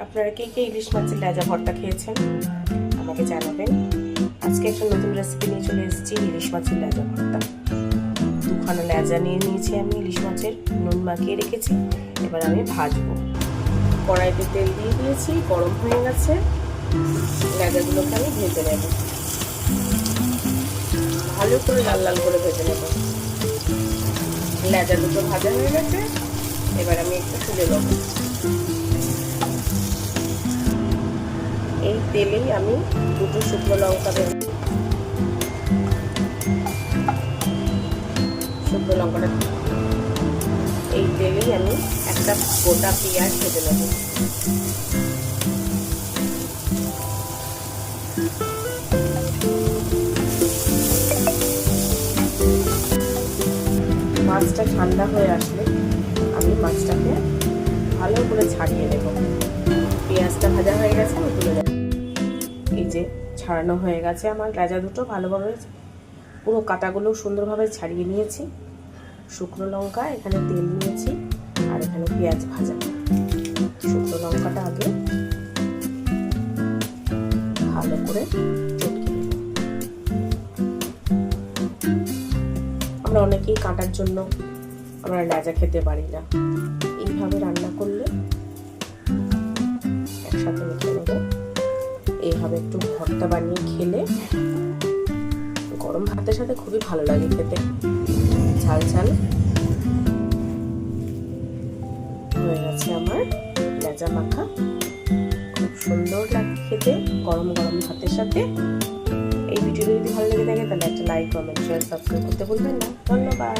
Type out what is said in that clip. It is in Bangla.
আপনারা কে কে ইলিশ মাছের লেজা ভর্তা খেয়েছেন আমাকে জানাবেন। আজকে একটা নতুন রেসিপি নিয়ে চলে এসেছি, ইলিশ মাছের লেজা ভর্তা। দুখানা লেজা নিয়ে নিয়েছি আমি ইলিশ মাছের, নুন মাখিয়ে রেখেছি। এবার আমি ভাজবো। কড়াইতে তেল দিয়ে দিয়েছি, গরম হয়ে গেছে। লেজাগুলোকে আমি ভেজে নেব, ভালো করে লাল লাল করে ভেজে নেব। লেজা দুটো ভাজা হয়ে গেছে, এবার আমি একটু তুলে নেব। এই তেলেই আমি দুটো শুকনো লঙ্কা দেব। শুকনো লঙ্কাটা এই তেলেই আমি একটা গোটা পেঁয়াজ ভেজে নেব। মাছটা ঠান্ডা হয়ে আসলে আমি মাছটাকে ভালো করে ছাড়িয়ে নেব। পেঁয়াজটা ভাজা হয়ে গেছে, আমি তুলে দেব। এই যে ছাড়ানো হয়ে গেছে আমার লেজা দুটো, ভালোভাবে পুরো কাঁটাগুলো সুন্দরভাবে ছাড়িয়ে নিয়েছি। শুকনো লঙ্কা, এখানে তেল নিয়েছি, আর এখানে পেঁয়াজ ভাজা। শুকনো লঙ্কাটা আগে ভালো করে চটকে নেব। আমরা অনেকেই কাঁটার জন্য আমরা লেজা খেতে পারি না, এইভাবে রান্না করলে একসাথে মেখে নেব। এইভাবে একটু ভর্তা বানিয়ে খেলে গরম ভাতের সাথে খুবই ভালো লাগে খেতে। ঝাল ঝাল হয়ে গেছে আমার লেজা মাখা, খুব সুন্দর লাগে খেতে গরম গরম ভাতের সাথে। এই ভিডিওটা যদি ভালো লেগে থাকে তাহলে একটা লাইক, কমেন্ট, শেয়ার, সাবস্ক্রাইব করতে ভুলবেন না। ধন্যবাদ।